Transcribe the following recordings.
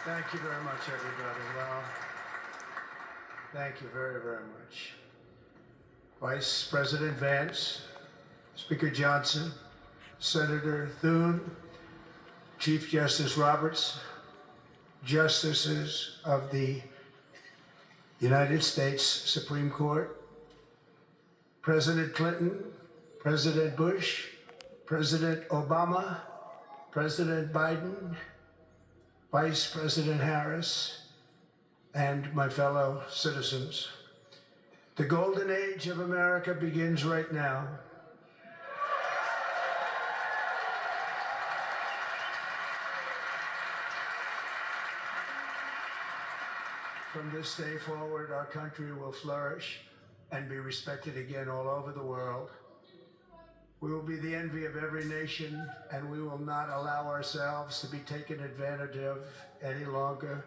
Thank you very much, everybody. Well, thank you very, very much. Vice President Vance, Speaker Johnson, Senator Thune, Chief Justice Roberts, Justices of the United States Supreme Court, President Clinton, President Bush, President Obama, President Biden, Vice President Harris, and my fellow citizens. The golden age of America begins right now. From this day forward, our country will flourish and be respected again all over the world. We will be the envy of every nation, and we will not allow ourselves to be taken advantage of any longer.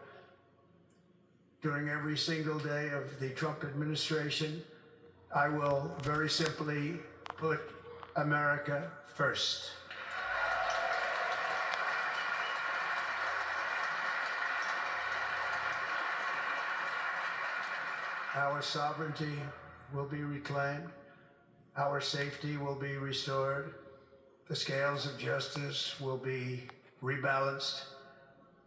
During every single day of the Trump administration, I will very simply put America first. Our sovereignty will be reclaimed. Our safety will be restored. The scales of justice will be rebalanced.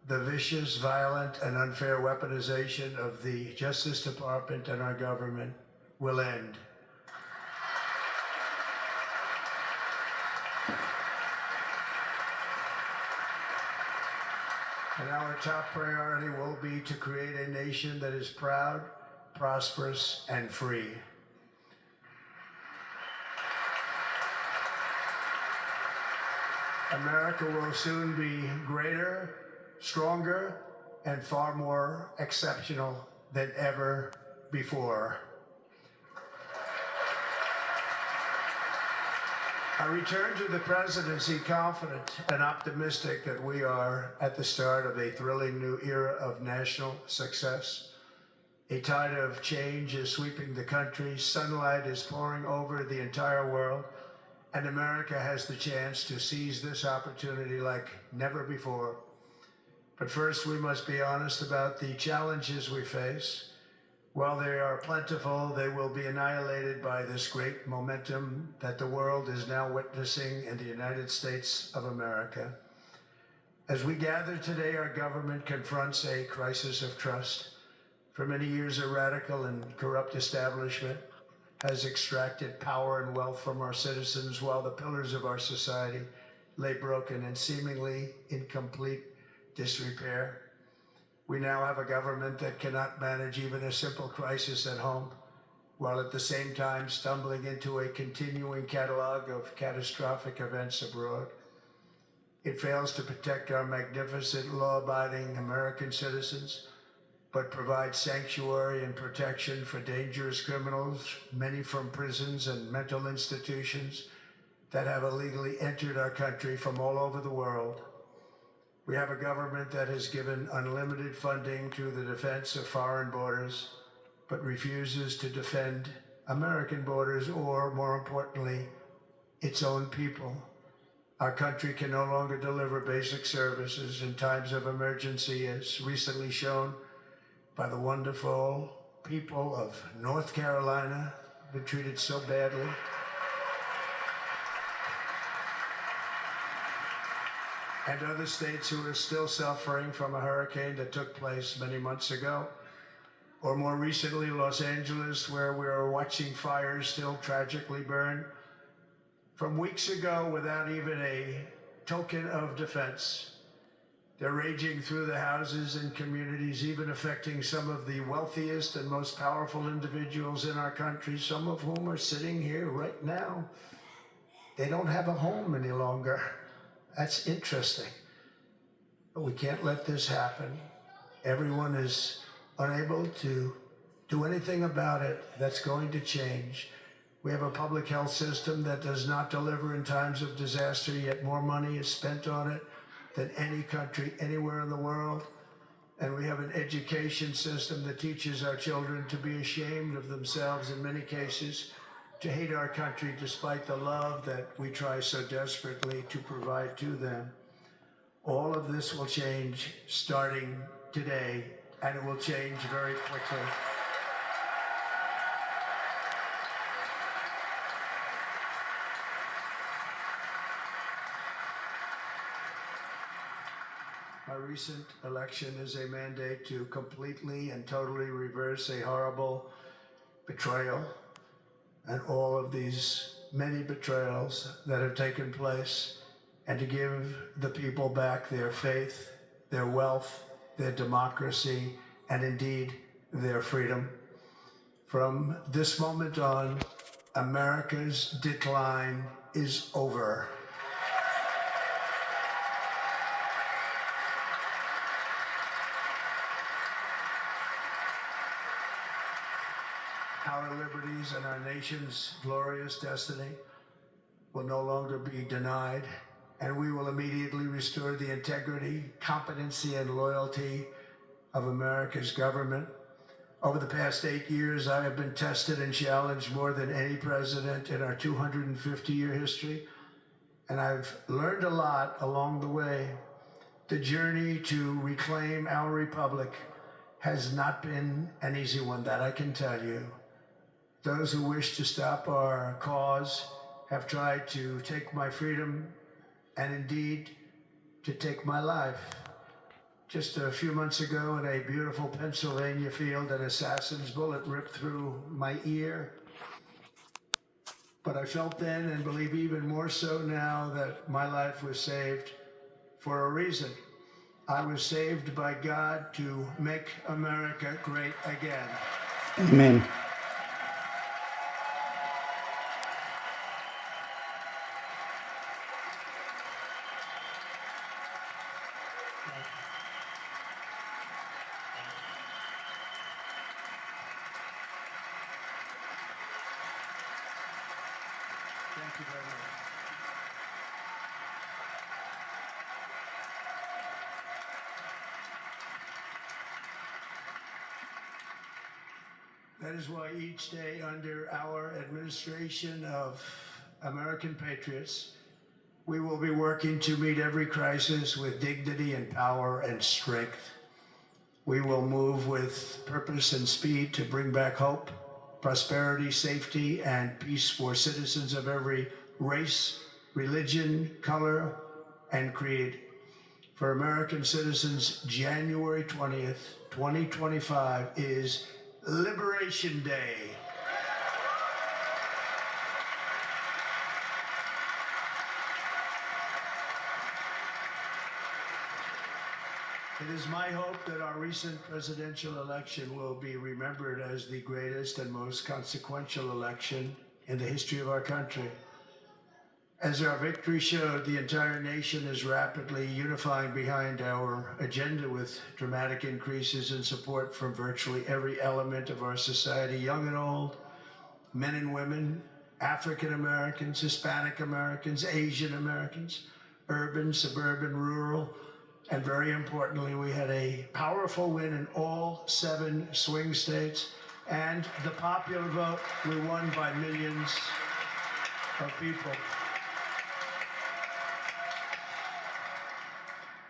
The vicious, violent, and unfair weaponization of the Justice Department and our government will end. And our top priority will be to create a nation that is proud, prosperous, and free. America will soon be greater, stronger, and far more exceptional than ever before. I return to the presidency confident and optimistic that we are at the start of a thrilling new era of national success. A tide of change is sweeping the country, sunlight is pouring over the entire world, and America has the chance to seize this opportunity like never before. But first, we must be honest about the challenges we face. While they are plentiful, they will be annihilated by this great momentum that the world is now witnessing in the United States of America. As we gather today, our government confronts a crisis of trust. For many years, a radical and corrupt establishment has extracted power and wealth from our citizens while the pillars of our society lay broken and seemingly in complete disrepair. We now have a government that cannot manage even a simple crisis at home, while at the same time stumbling into a continuing catalog of catastrophic events abroad. It fails to protect our magnificent, law-abiding American citizens, but provides sanctuary and protection for dangerous criminals, many from prisons and mental institutions that have illegally entered our country from all over the world. We have a government that has given unlimited funding to the defense of foreign borders, but refuses to defend American borders or, more importantly, its own people. Our country can no longer deliver basic services in times of emergency, as recently shown by the wonderful people of North Carolina, been treated so badly. And other states who are still suffering from a hurricane that took place many months ago. Or more recently, Los Angeles, where we are watching fires still tragically burn from weeks ago without even a token of defense. They're raging through the houses and communities, even affecting some of the wealthiest and most powerful individuals in our country, some of whom are sitting here right now. They don't have a home any longer. That's interesting. But we can't let this happen. Everyone is unable to do anything about it. That's going to change. We have a public health system that does not deliver in times of disaster, yet more money is spent on it than any country anywhere in the world. And we have an education system that teaches our children to be ashamed of themselves in many cases, to hate our country despite the love that we try so desperately to provide to them. All of this will change starting today, and it will change very quickly. My recent election is a mandate to completely and totally reverse a horrible betrayal and all of these many betrayals that have taken place, and to give the people back their faith, their wealth, their democracy, and indeed their freedom. From this moment on, America's decline is over. Our liberties and our nation's glorious destiny will no longer be denied, and we will immediately restore the integrity, competency, and loyalty of America's government. Over the past 8 years, I have been tested and challenged more than any president in our 250-year history, and I've learned a lot along the way. The journey to reclaim our republic has not been an easy one, that I can tell you. Those who wish to stop our cause have tried to take my freedom and indeed to take my life. Just a few months ago in a beautiful Pennsylvania field, an assassin's bullet ripped through my ear. But I felt then, and believe even more so now, that my life was saved for a reason. I was saved by God to make America great again. Amen. Thank you very much. That is why each day under our administration of American patriots, we will be working to meet every crisis with dignity and power and strength. We will move with purpose and speed to bring back hope, prosperity, safety, and peace for citizens of every race, religion, color, and creed. For American citizens, January 20th, 2025 is Liberation Day. It is my hope that our recent presidential election will be remembered as the greatest and most consequential election in the history of our country. As our victory showed, the entire nation is rapidly unifying behind our agenda with dramatic increases in support from virtually every element of our society, young and old, men and women, African Americans, Hispanic Americans, Asian Americans, urban, suburban, rural, and very importantly, we had a powerful win in all 7 swing states, and the popular vote, we won by millions of people.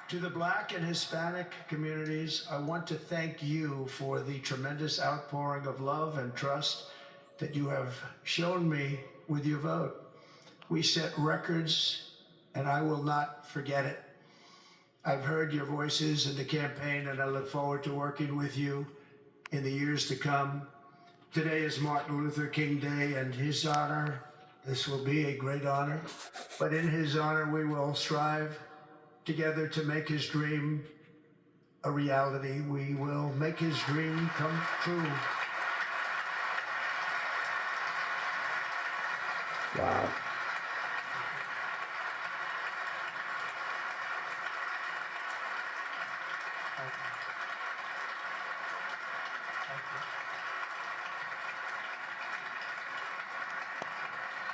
To the Black and Hispanic communities, I want to thank you for the tremendous outpouring of love and trust that you have shown me with your vote. We set records, and I will not forget it. I've heard your voices in the campaign, and I look forward to working with you in the years to come. Today is Martin Luther King Day, and his honor, this will be a great honor, but in his honor, we will strive together to make his dream a reality. We will make his dream come true. Wow.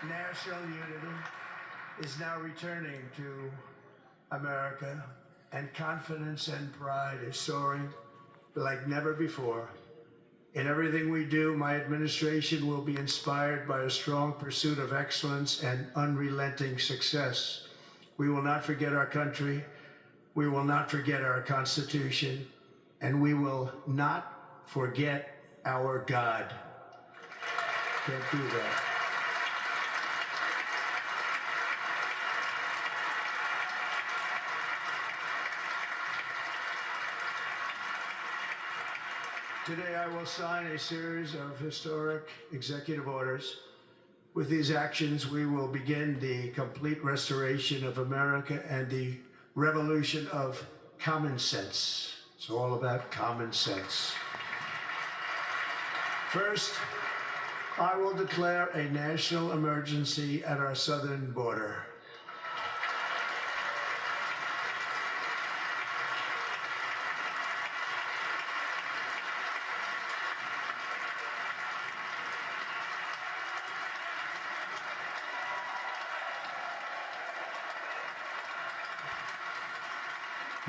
National unity is now returning to America, and confidence and pride is soaring like never before. In everything we do, my administration will be inspired by a strong pursuit of excellence and unrelenting success. We will not forget our country. We will not forget our Constitution. and we will not forget our God. Can't do that. Today I will sign a series of historic executive orders. With these actions, we will begin the complete restoration of America and the revolution of common sense. It's all about common sense. First, I will declare a national emergency at our southern border.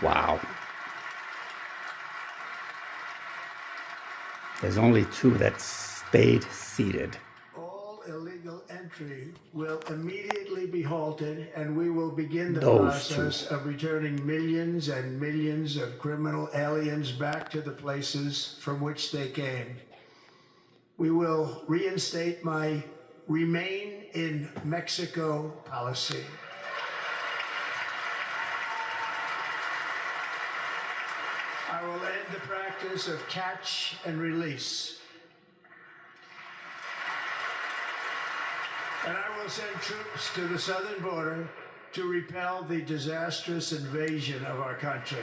Wow. There's only two that stayed seated. All illegal entry will immediately be halted, and we will begin the Those process of returning millions and millions of criminal aliens back to the places from which they came. We will reinstate my Remain in Mexico policy. I will end the practice of catch and release. And I will send troops to the southern border to repel the disastrous invasion of our country.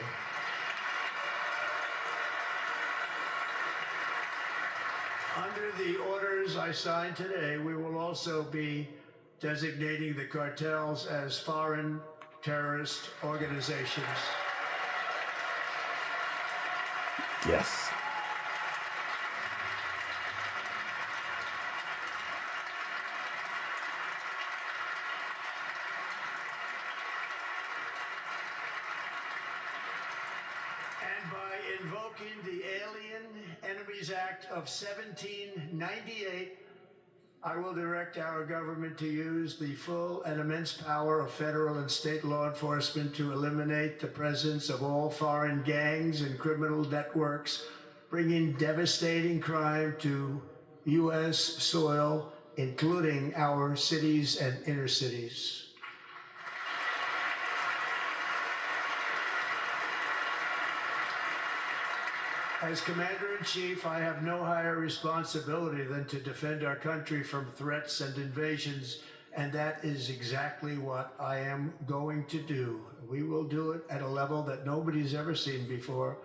Under the orders I signed today, we will also be designating the cartels as foreign terrorist organizations. Yes. And by invoking the Alien Enemies Act of 1798, I will direct our government to use the full and immense power of federal and state law enforcement to eliminate the presence of all foreign gangs and criminal networks, bringing devastating crime to U.S. soil, including our cities and inner cities. As Commander-in-Chief, I have no higher responsibility than to defend our country from threats and invasions, and that is exactly what I am going to do. We will do it at a level that nobody's ever seen before.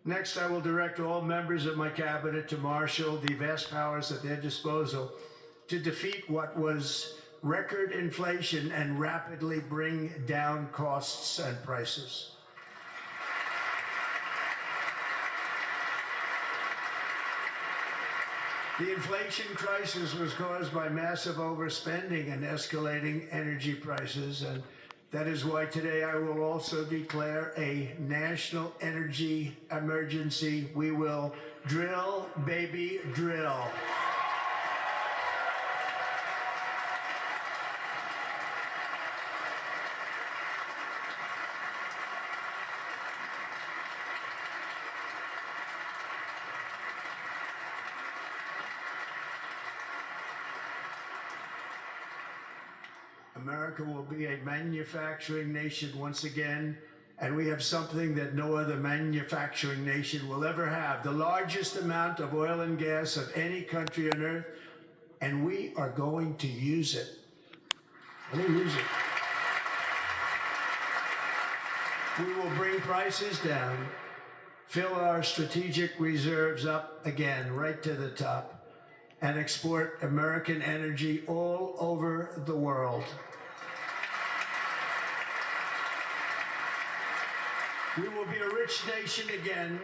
Next, I will direct all members of my cabinet to marshal the vast powers at their disposal to defeat what was record inflation and rapidly bring down costs and prices. The inflation crisis was caused by massive overspending and escalating energy prices, and that is why today I will also declare a national energy emergency. We will drill, baby, drill. America will be a manufacturing nation once again, and we have something that no other manufacturing nation will ever have, the largest amount of oil and gas of any country on earth, and we are going to use it. We'll use it. We will bring prices down, fill our strategic reserves up again, right to the top, and export American energy all over the world. We will be a rich nation again,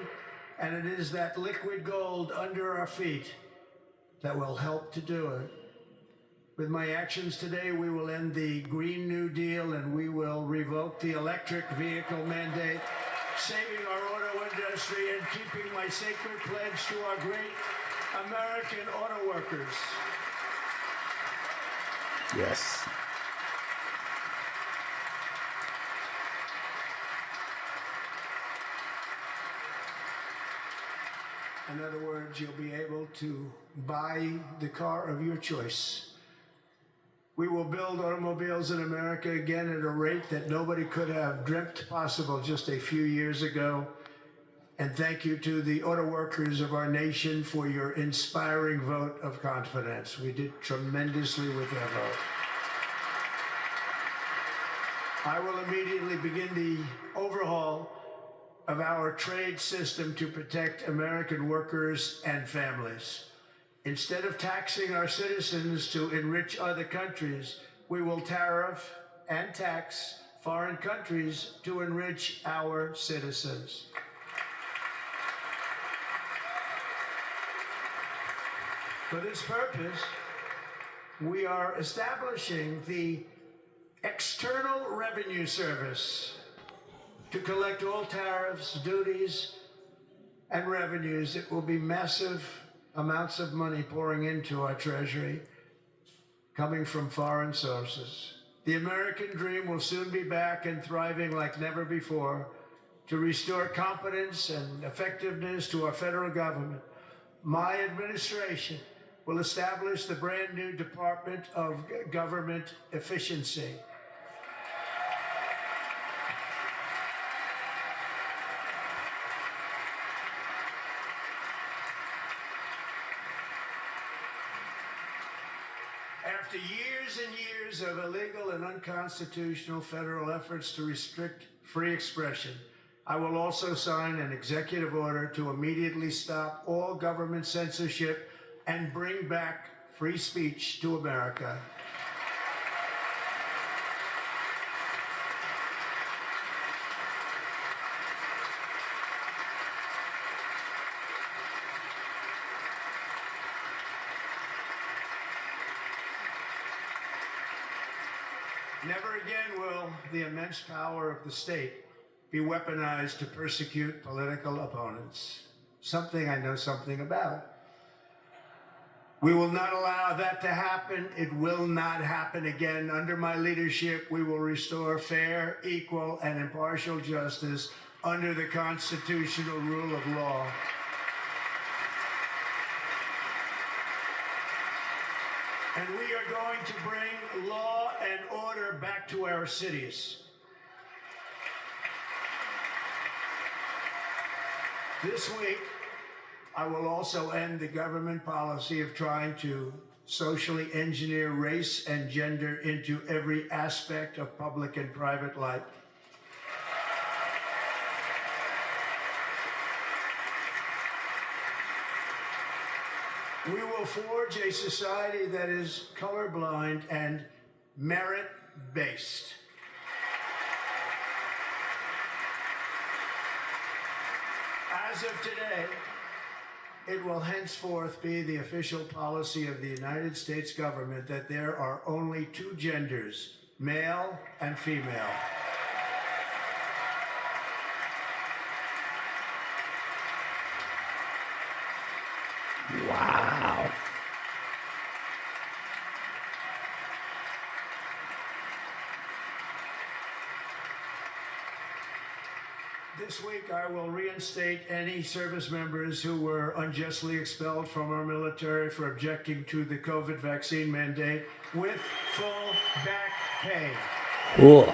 and it is that liquid gold under our feet that will help to do it. With my actions today, we will end the Green New Deal, and we will revoke the electric vehicle mandate, saving our auto industry and keeping my sacred pledge to our great American auto workers. Yes. In other words, you'll be able to buy the car of your choice. We will build automobiles in America again at a rate that nobody could have dreamt possible just a few years ago. And thank you to the auto workers of our nation for your inspiring vote of confidence. We did tremendously with that vote. I will immediately begin the overhaul of our trade system to protect American workers and families. Instead of taxing our citizens to enrich other countries, we will tariff and tax foreign countries to enrich our citizens. For this purpose, we are establishing the External Revenue Service to collect all tariffs, duties, and revenues. It will be massive amounts of money pouring into our treasury, coming from foreign sources. The American dream will soon be back and thriving like never before to restore confidence and effectiveness to our federal government. My administration will establish the brand new Department of Government Efficiency. After years and years of illegal and unconstitutional federal efforts to restrict free expression, I will also sign an executive order to immediately stop all government censorship and bring back free speech to America. Never again will the immense power of the state be weaponized to persecute political opponents, something I know something about. We will not allow that to happen. It will not happen again. Under my leadership, we will restore fair, equal, and impartial justice under the constitutional rule of law. And we are going to bring law and order back to our cities. This week, I will also end the government policy of trying to socially engineer race and gender into every aspect of public and private life. We will forge a society that is colorblind and merit-based. As of today, it will henceforth be the official policy of the United States government that there are only two genders, male and female. Wow. This week, I will reinstate any service members who were unjustly expelled from our military for objecting to the COVID vaccine mandate with full back pay. Cool.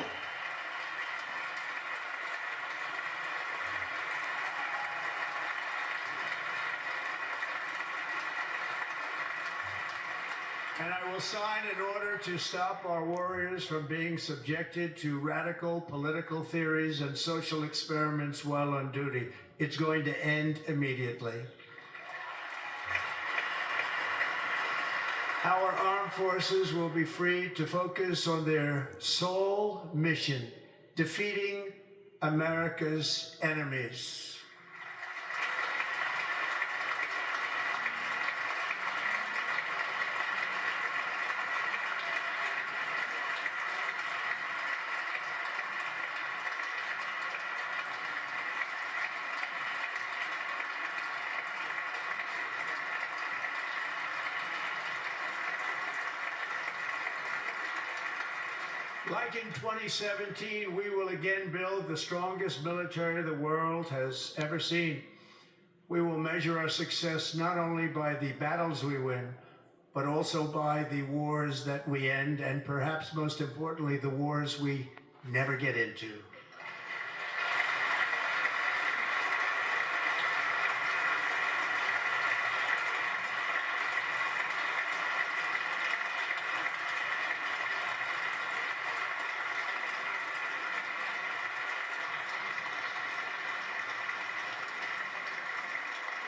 And I will sign an order to stop our warriors from being subjected to radical political theories and social experiments while on duty. It's going to end immediately. Our armed forces will be free to focus on their sole mission, defeating America's enemies. Like in 2017, we will again build the strongest military the world has ever seen. We will measure our success not only by the battles we win, but also by the wars that we end, and perhaps most importantly, the wars we never get into.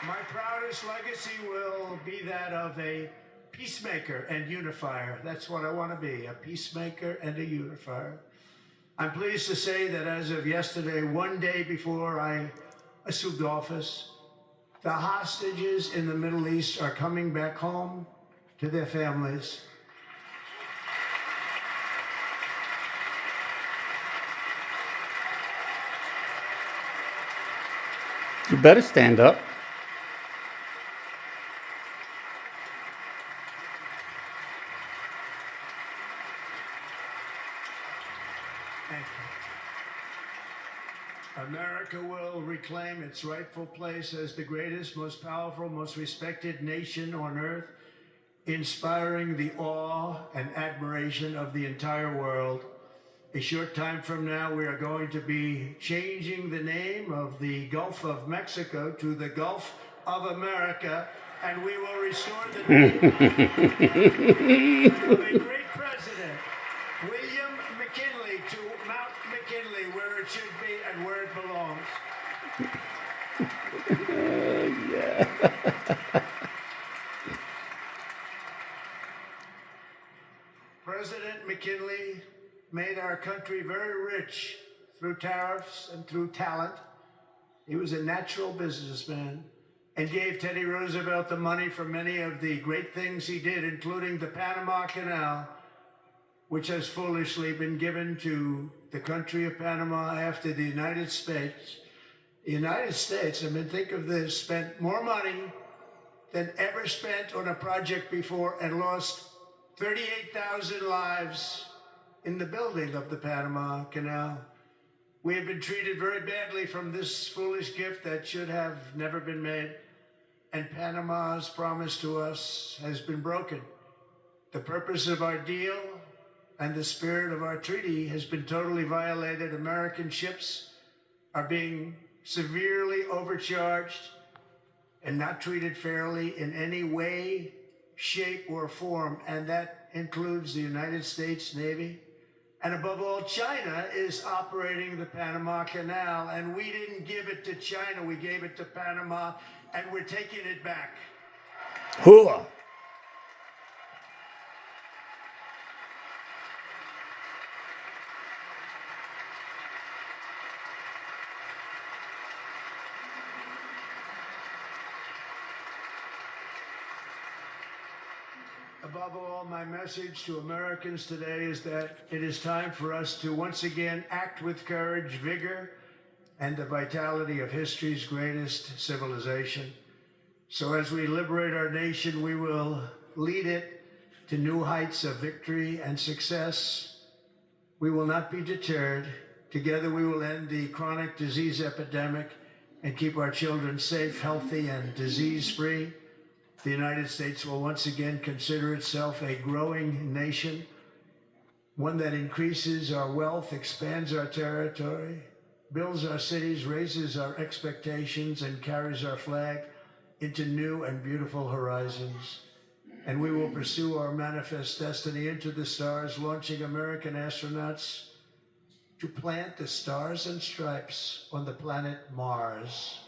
My proudest legacy will be that of a peacemaker and unifier. That's what I want to be, a peacemaker and a unifier. I'm pleased to say that as of yesterday, one day before I assumed office, the hostages in the Middle East are coming back home to their families. You better stand up. Thank you. America will reclaim its rightful place as the greatest, most powerful, most respected nation on earth, inspiring the awe and admiration of the entire world. A short time from now, we are going to be changing the name of the Gulf of Mexico to the Gulf of America, and we will restore the name of a great president, William McKinley, to Mount McKinley, where it should be and where it belongs. Yeah. President McKinley made our country very rich through tariffs and through talent. He was a natural businessman and gave Teddy Roosevelt the money for many of the great things he did, including the Panama Canal, which has foolishly been given to the country of Panama after the United States. The United States, I mean, think of this, spent more money than ever spent on a project before and lost 38,000 lives in the building of the Panama Canal. We have been treated very badly from this foolish gift that should have never been made, and Panama's promise to us has been broken. The purpose of our deal and the spirit of our treaty has been totally violated. American ships are being severely overcharged and not treated fairly in any way, shape, or form, and that includes the United States Navy. And above all, China is operating the Panama Canal, and we didn't give it to China, we gave it to Panama, and we're taking it back. Hooah. Above all, my message to Americans today is that it is time for us to once again act with courage, vigor, and the vitality of history's greatest civilization. So as we liberate our nation, we will lead it to new heights of victory and success. We will not be deterred. Together we will end the chronic disease epidemic and keep our children safe, healthy, and disease-free. The United States will once again consider itself a growing nation, one that increases our wealth, expands our territory, builds our cities, raises our expectations, and carries our flag into new and beautiful horizons. And we will pursue our manifest destiny into the stars, launching American astronauts to plant the stars and stripes on the planet Mars.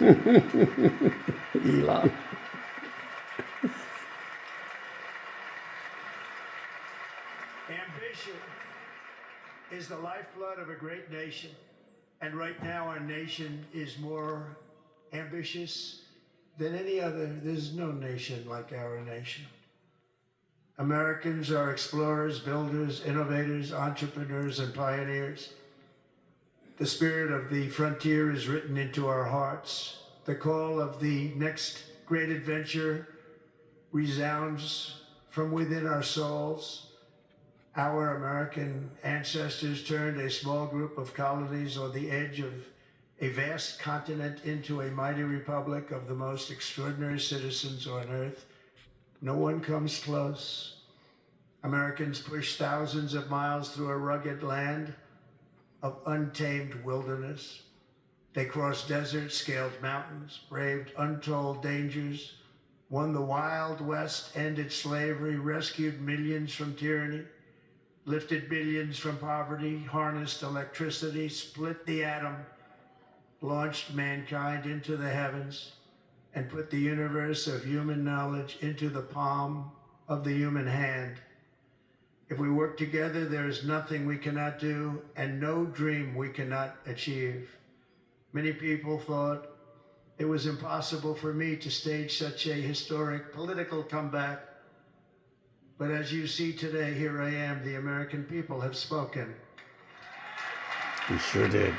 Elon. Ambition is the lifeblood of a great nation. And right now our nation is more ambitious than any other. There's no nation like our nation. Americans are explorers, builders, innovators, entrepreneurs, and pioneers. The spirit of the frontier is written into our hearts. The call of the next great adventure resounds from within our souls. Our American ancestors turned a small group of colonies on the edge of a vast continent into a mighty republic of the most extraordinary citizens on earth. No one comes close. Americans pushed thousands of miles through a rugged land of untamed wilderness. They crossed deserts, scaled mountains, braved untold dangers, won the Wild West, ended slavery, rescued millions from tyranny, lifted billions from poverty, harnessed electricity, split the atom, launched mankind into the heavens, and put the universe of human knowledge into the palm of the human hand. If we work together, there is nothing we cannot do and no dream we cannot achieve. Many people thought it was impossible for me to stage such a historic political comeback. But as you see today, here I am. The American people have spoken. We sure did.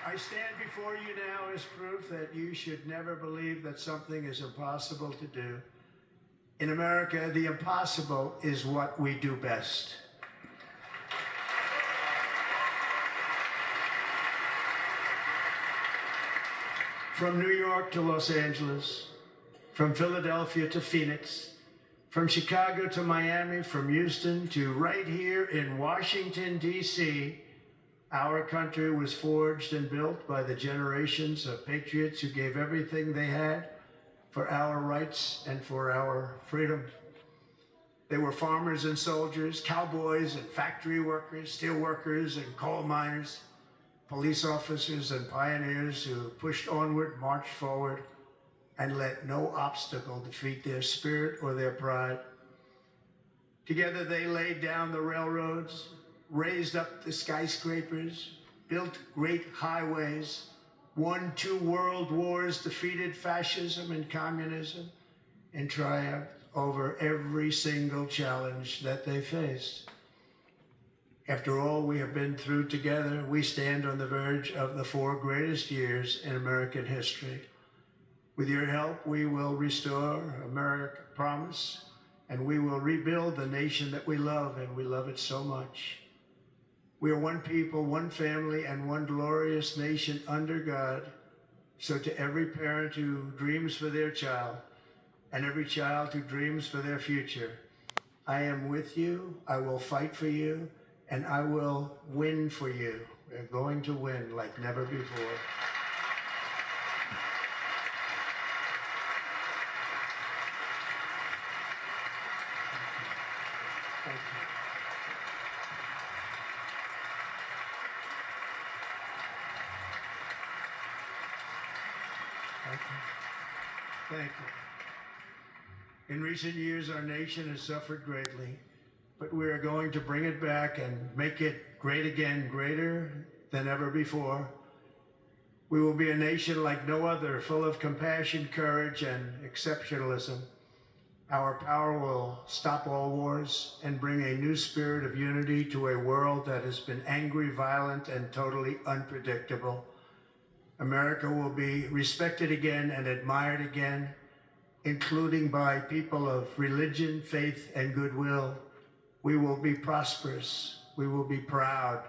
I stand before you now as proof that you should never believe that something is impossible to do. In America, the impossible is what we do best. From New York to Los Angeles, from Philadelphia to Phoenix, from Chicago to Miami, from Houston to right here in Washington, D.C., our country was forged and built by the generations of patriots who gave everything they had for our rights and for our freedom. They were farmers and soldiers, cowboys and factory workers, steel workers and coal miners, police officers and pioneers who pushed onward, marched forward, and let no obstacle defeat their spirit or their pride. Together they laid down the railroads, raised up the skyscrapers, built great highways, won 2 world wars, defeated fascism and communism, and triumphed over every single challenge that they faced. After all we have been through together, we stand on the verge of the 4 greatest years in American history. With your help, we will restore America promise, and we will rebuild the nation that we love, and we love it so much. We are one people, one family, and one glorious nation under God. So to every parent who dreams for their child, and every child who dreams for their future, I am with you, I will fight for you, and I will win for you. We're going to win like never before. Thank you. Thank you. In recent years, our nation has suffered greatly, but we are going to bring it back and make it great again, greater than ever before. We will be a nation like no other, full of compassion, courage, and exceptionalism. Our power will stop all wars and bring a new spirit of unity to a world that has been angry, violent, and totally unpredictable. America will be respected again and admired again, including by people of religion, faith, and goodwill. We will be prosperous. We will be proud.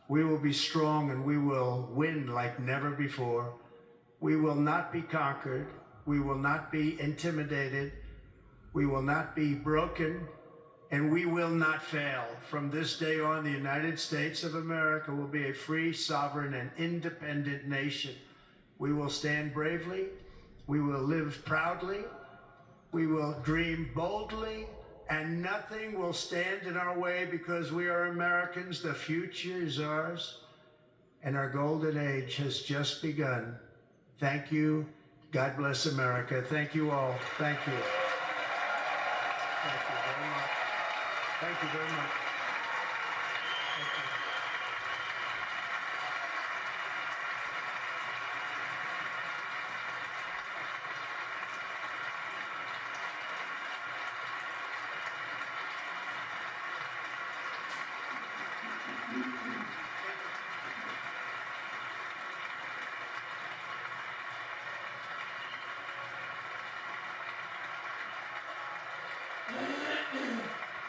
We will be strong, and we will win like never before. We will not be conquered. We will not be intimidated. We will not be broken, and we will not fail. From this day on, the United States of America will be a free, sovereign, and independent nation. We will stand bravely. We will live proudly. We will dream boldly, and nothing will stand in our way because we are Americans. The future is ours, and our golden age has just begun. Thank you. God bless America. Thank you all. Thank you. Thank you very much. Thank you very much. Thank you.